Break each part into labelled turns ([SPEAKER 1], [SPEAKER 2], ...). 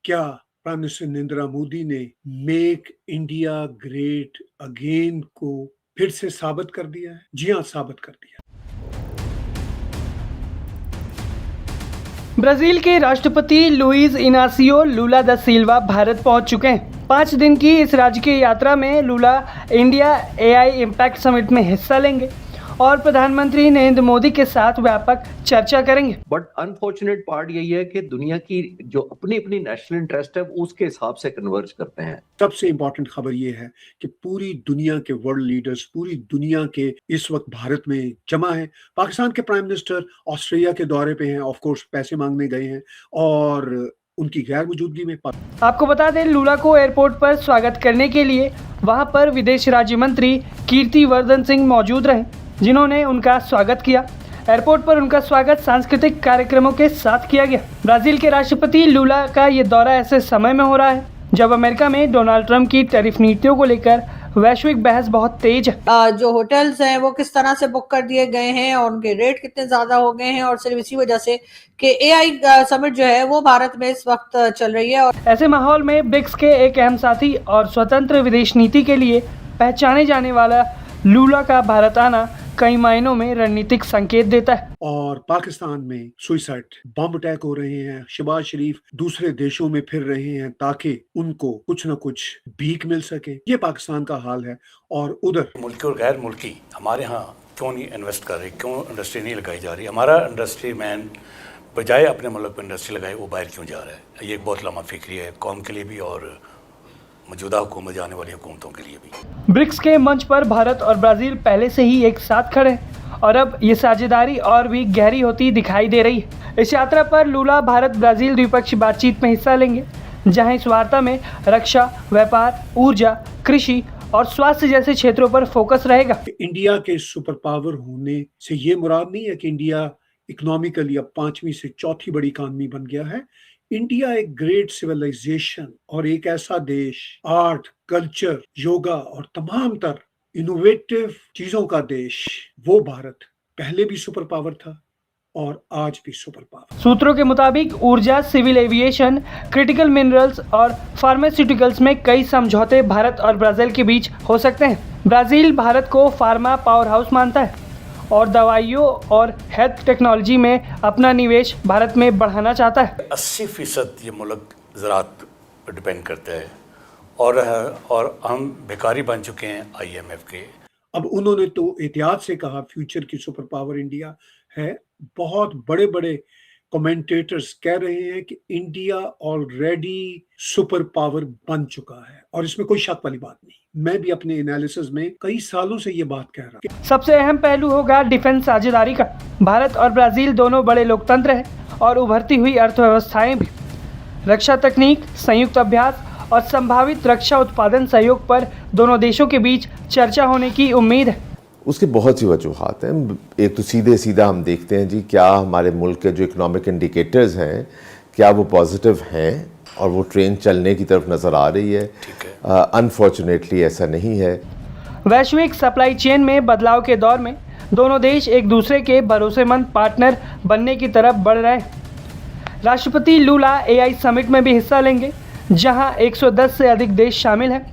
[SPEAKER 1] क्या prime minister Narendra Modi ने make India great again को फिर से साबित कर दिया है? जी हाँ, साबित कर दिया।
[SPEAKER 2] ब्राजील के राष्ट्रपति लुइस इनासियो लुला दा सिल्वा भारत पहुंच चुके हैं। 5 दिन की इस राजकीय यात्रा में Lula India AI impact summit में हिस्सा लेंगे और प्रधानमंत्री नरेंद्र मोदी के साथ व्यापक चर्चा करेंगे।
[SPEAKER 3] बट अनफॉर्चुनेट पार्ट यही है कि दुनिया की जो अपनी अपनी नेशनल इंटरेस्ट है उसके हिसाब से कन्वर्ज करते हैं।
[SPEAKER 1] सबसे इंपॉर्टेंट खबर ये है कि पूरी दुनिया के वर्ल्ड लीडर्स पूरी दुनिया के इस वक्त भारत में जमा है। पाकिस्तान के प्राइम मिनिस्टर ऑस्ट्रेलिया के दौरे पे हैं, ऑफ कोर्स पैसे मांगने गए हैं और उनकी गैर मौजूदगी में
[SPEAKER 2] आपको बता दें, लुला को एयरपोर्ट पर स्वागत करने के लिए वहां पर विदेश राज्य मंत्री कीर्तिवर्धन सिंह मौजूद रहे, जिन्होंने उनका स्वागत किया। एयरपोर्ट पर उनका स्वागत सांस्कृतिक कार्यक्रमों के साथ किया गया। ब्राजील के राष्ट्रपति लुला का ये दौरा ऐसे समय में हो रहा है जब अमेरिका में डोनाल्ड ट्रंप की टैरिफ नीतियों को लेकर वैश्विक बहस बहुत तेज है।
[SPEAKER 4] जो होटल्स हैं वो किस तरह से बुक कर दिए गए हैं और उनके रेट कितने ज्यादा हो गए हैं, और सिर्फ इसी वजह से कि एआई समिट जो है वो भारत में इस वक्त चल रही है। और
[SPEAKER 2] ऐसे माहौल में ब्रिक्स के एक अहम साथी और स्वतंत्र विदेश नीति के लिए पहचाने जाने वाला लुला का भारत आना कई मायनों में रणनीतिक संकेत देता है।
[SPEAKER 1] और पाकिस्तान में सुइसाइड बम अटैक हो रहे हैं, शहबाज शरीफ दूसरे देशों में फिर रहे हैं ताकि उनको कुछ न कुछ भीख मिल सके। ये पाकिस्तान का हाल है। और उधर
[SPEAKER 5] मुल्की और गैर मुल्की हमारे यहाँ क्यों नहीं इन्वेस्ट कर रहे, क्यों इंडस्ट्री नहीं लगाई जा रही? हमारा इंडस्ट्री मैन बजाय अपने मुल्क पर इंडस्ट्री लगाए वो बाहर क्यों जा रहा है? ये एक बहुत लम्बा फिक्री है कौम के लिए भी और मौजूदा हुकूमत जाने वाली हुकूमतों के लिए भी।
[SPEAKER 2] ब्रिक्स के मंच पर भारत और ब्राजील पहले से ही एक साथ खड़े हैं और अब ये साझेदारी और भी गहरी होती दिखाई दे रही है। इस यात्रा पर लुला भारत ब्राजील द्विपक्षीय बातचीत में हिस्सा लेंगे, जहां इस वार्ता में रक्षा, व्यापार, ऊर्जा, कृषि और स्वास्थ्य जैसे क्षेत्रों पर फोकस रहेगा।
[SPEAKER 1] इंडिया के सुपर पावर होने से ये मुराद नहीं है कि इंडिया इकोनॉमिकली अब 5वीं से चौथी बड़ी इकॉनमी बन गया है। इंडिया एक ग्रेट सिविलाइजेशन और एक ऐसा देश, आर्ट, कल्चर, योगा और तमाम तर इनोवेटिव चीजों का देश, वो भारत पहले भी सुपर पावर था और आज भी सुपर पावर।
[SPEAKER 2] सूत्रों के मुताबिक ऊर्जा, सिविल एविएशन, क्रिटिकल मिनरल्स और फार्मास्यूटिकल्स में कई समझौते भारत और ब्राजील के बीच हो सकते हैं। ब्राजील भारत को फार्मा पावर हाउस मानता है और दवाइयों और हेल्थ टेक्नोलॉजी में अपना निवेश भारत में बढ़ाना चाहता है।
[SPEAKER 5] 80% ये मुल्क ज़राअत पर डिपेंड करता है और हम बेकारी बन चुके हैं IMF के।
[SPEAKER 1] अब उन्होंने तो एहतियात से कहा फ्यूचर की सुपर पावर इंडिया है। बहुत बड़े बड़े कमेंटेटर्स कह रहे हैं कि इंडिया ऑलरेडी सुपर पावर बन चुका है और इसमें कोई शक वाली बात नहीं। मैं भी अपने एनालिसिस में कई सालों से ये बात कह रहा हूं।
[SPEAKER 2] सबसे अहम पहलू होगा डिफेंस साझेदारी का। भारत और ब्राजील दोनों बड़े लोकतंत्र हैं और उभरती हुई अर्थव्यवस्थाएं भी। रक्षा तकनीक, संयुक्त अभ्यास और संभावित रक्षा उत्पादन सहयोग पर दोनों देशों के बीच चर्चा होने की उम्मीद है।
[SPEAKER 6] उसके बहुत सी वजूहात हैं। एक तो सीधा हम देखते हैं जी, क्या हमारे मुल्क के जो इकोनॉमिक इंडिकेटर्स हैं क्या वो पॉजिटिव हैं और वो ट्रेन चलने की तरफ नज़र आ रही है। अनफॉर्चुनेटली ऐसा नहीं है।
[SPEAKER 2] वैश्विक सप्लाई चेन में बदलाव के दौर में दोनों देश एक दूसरे के भरोसेमंद पार्टनर बनने की तरफ बढ़ रहे हैं। राष्ट्रपति लुला एआई समिट में भी हिस्सा लेंगे, जहां 110 से अधिक देश शामिल हैं।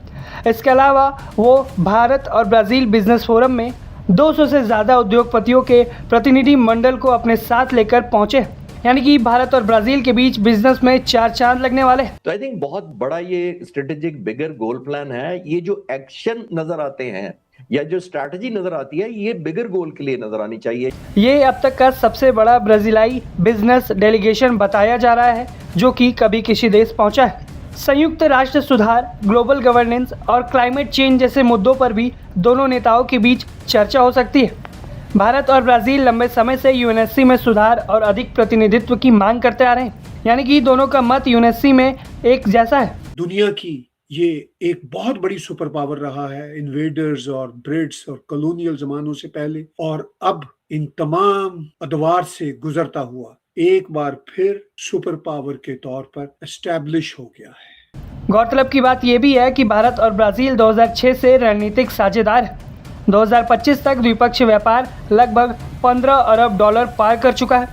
[SPEAKER 2] इसके अलावा वो भारत और ब्राज़ील बिजनेस फोरम में 200 से ज़्यादा उद्योगपतियों के प्रतिनिधि मंडल को अपने साथ लेकर पहुंचे। यानी कि भारत और ब्राजील के बीच बिजनेस में 4 चांद लगने वाले हैं।
[SPEAKER 3] तो आई थिंक बहुत बड़ा ये स्ट्रेटेजिक बिगर गोल प्लान है। ये जो एक्शन नजर आते हैं या जो स्ट्रैटेजी नजर आती है ये बिगर गोल के लिए नजर आनी चाहिए।
[SPEAKER 2] ये अब तक का सबसे बड़ा ब्राजीलाई बिजनेस डेलीगेशन बताया जा रहा है जो कि कभी किसी देश पहुंचा है। संयुक्त राष्ट्र सुधार, ग्लोबल गवर्नेंस और क्लाइमेट चेंज जैसे मुद्दों पर भी दोनों नेताओं के बीच चर्चा हो सकती है। भारत और ब्राजील लंबे समय से यूएनएससी में सुधार और अधिक प्रतिनिधित्व की मांग करते आ रहे हैं, यानी कि दोनों का मत यूएनएससी में एक जैसा है।
[SPEAKER 1] दुनिया की ये एक बहुत बड़ी सुपर पावर रहा है इन्वेडर्स और ब्रिट्स और कॉलोनियल जमानों से पहले, और अब इन तमाम अदवार से गुजरता हुआ एक बार फिर सुपर पावर के तौर पर एस्टैब्लिश हो गया है।
[SPEAKER 2] गौरतलब की बात यह भी है कि भारत और ब्राजील 2006 से रणनीतिक साझेदार है। 2025 तक द्विपक्षीय व्यापार लगभग $15 अरब पार कर चुका है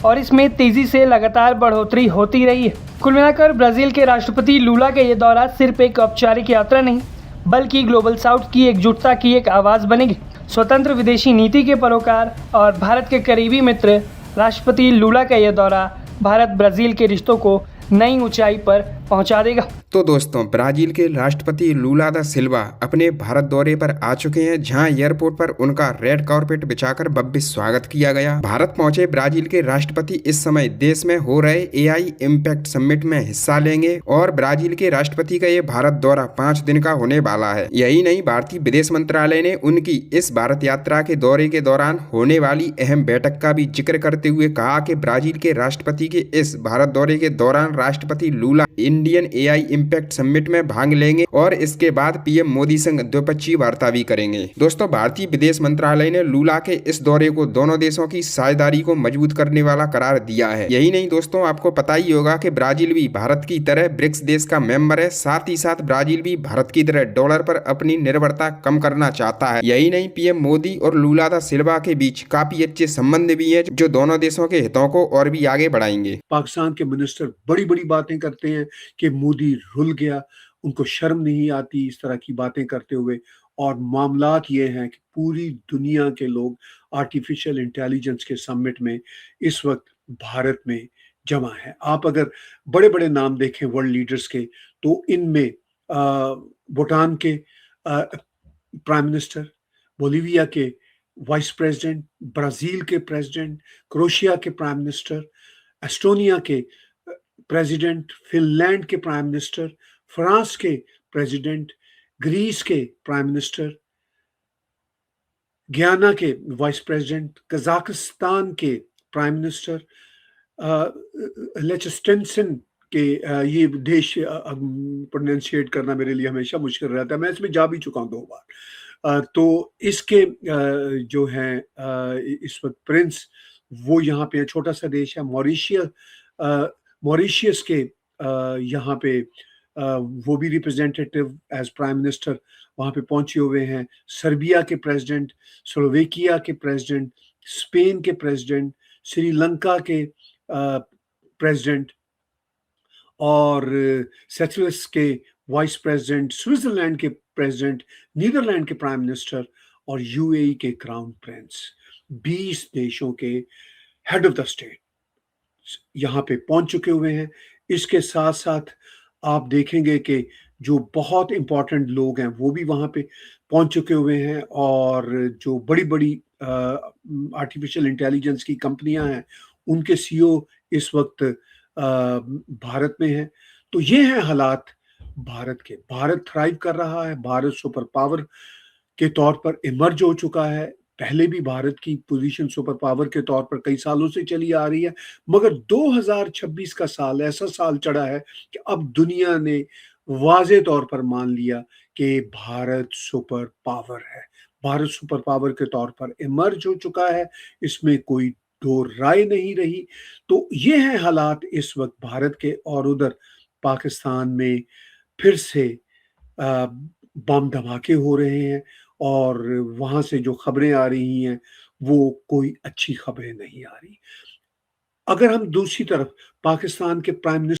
[SPEAKER 2] और इसमें तेज़ी से लगातार बढ़ोतरी होती रही है। कुल मिलाकर ब्राज़ील के राष्ट्रपति लूला का ये दौरा सिर्फ एक औपचारिक यात्रा नहीं, बल्कि ग्लोबल साउथ की एकजुटता की एक आवाज़ बनेगी। स्वतंत्र विदेशी नीति के पैरोकार और भारत के करीबी मित्र राष्ट्रपति लूला का यह दौरा भारत ब्राज़ील के रिश्तों को नई ऊंचाई पर पहुंचा देगा।
[SPEAKER 7] तो दोस्तों, ब्राजील के राष्ट्रपति लूला दा सिल्वा अपने भारत दौरे पर आ चुके हैं, जहां एयरपोर्ट पर उनका रेड कार्पेट बिछाकर भव्य स्वागत किया गया। भारत पहुंचे ब्राजील के राष्ट्रपति इस समय देश में हो रहे एआई इम्पैक्ट समिट में हिस्सा लेंगे और ब्राजील के राष्ट्रपति का ये भारत दौरा 5 दिन का होने वाला है। यही नहीं, भारतीय विदेश मंत्रालय ने उनकी इस भारत यात्रा के दौरे के दौरान होने वाली अहम बैठक का भी जिक्र करते हुए कहा कि ब्राजील के राष्ट्रपति के इस भारत दौरे के दौरान राष्ट्रपति लूला इंडियन एआई इम्पैक्ट समिट में भाग लेंगे और इसके बाद पीएम मोदी संग द्विपक्षीय वार्ता भी करेंगे। दोस्तों, भारतीय विदेश मंत्रालय ने लूला के इस दौरे को दोनों देशों की साझेदारी को मजबूत करने वाला करार दिया है। यही नहीं दोस्तों, आपको पता ही होगा कि ब्राजील भी भारत की तरह ब्रिक्स देश का मेंबर है। साथ ही साथ ब्राजील भी भारत की तरह डॉलर पर अपनी निर्भरता कम करना चाहता है। यही नहीं, पीएम मोदी और लूला दा सिल्वा के बीच काफी अच्छे संबंध भी है, जो दोनों देशों के हितों को और भी आगे बढ़ाएंगे।
[SPEAKER 1] पाकिस्तान के मिनिस्टर बड़ी बड़ी बातें करते हैं कि मोदी रुल गया, उनको शर्म नहीं आती इस तरह की बातें करते हुए, और मामलात ये हैं कि पूरी दुनिया के लोग आर्टिफिशियल इंटेलिजेंस के समिट में इस वक्त भारत में जमा है। आप अगर बड़े बड़े नाम देखें वर्ल्ड लीडर्स के, तो इनमें भूटान के प्राइम मिनिस्टर, बोलीविया के वाइस प्रेसिडेंट, ब्राजील के प्रेसिडेंट, क्रोएशिया के प्राइम मिनिस्टर, एस्टोनिया के प्रेसिडेंट, फिनलैंड के प्राइम मिनिस्टर, फ्रांस के प्रेसिडेंट, ग्रीस के प्राइम मिनिस्टर, गयाना के वाइस प्रेसिडेंट, कजाकिस्तान के प्राइम मिनिस्टर, लिechtenstein के ये देश प्रोनाउंसिएट करना मेरे लिए हमेशा मुश्किल रहता है, मैं इसमें जा भी चुका हूँ 2 बार। तो इसके जो हैं इस वक्त प्रिंस वो यहाँ पे छोटा सा देश है। मॉरिशियस के यहाँ पे वो भी रिप्रेजेंटेटिव एज प्राइम मिनिस्टर वहाँ पे पहुंचे हुए हैं। सर्बिया के प्रेसिडेंट, स्लोवेकिया के प्रेसिडेंट, स्पेन के प्रेसिडेंट, श्रीलंका के प्रेसिडेंट और सेचेल्स के वाइस प्रेसिडेंट, स्विट्जरलैंड के प्रेसिडेंट, नीदरलैंड के प्राइम मिनिस्टर और यूएई के क्राउन प्रिंस। 20 देशों के हेड ऑफ द स्टेट यहाँ पे पहुंच चुके हुए हैं। इसके साथ साथ आप देखेंगे कि जो बहुत इंपॉर्टेंट लोग हैं वो भी वहाँ पे पहुंच चुके हुए हैं, और जो बड़ी बड़ी आर्टिफिशियल इंटेलिजेंस की कंपनियां हैं उनके सीईओ इस वक्त भारत में हैं। तो ये हैं हालात भारत के। भारत थ्राइव कर रहा है, भारत सुपर पावर के तौर पर इमर्ज हो चुका है। पहले भी भारत की पोजीशन सुपर पावर के तौर पर कई सालों से चली आ रही है, मगर 2026 का साल ऐसा साल चढ़ा है कि अब दुनिया ने वाज़े तौर पर मान लिया कि भारत सुपर पावर है। भारत सुपर पावर के तौर पर इमर्ज हो चुका है, इसमें कोई दो राय नहीं रही। तो ये हैं हालात इस वक्त भारत के, और उधर पाकिस्तान में फिर से बम धमाके हो रहे हैं, और वहाँ से जो खबरें आ रही हैं वो कोई अच्छी खबरें नहीं आ रही। अगर हम दूसरी तरफ पाकिस्तान के प्राइम मिनिस्टर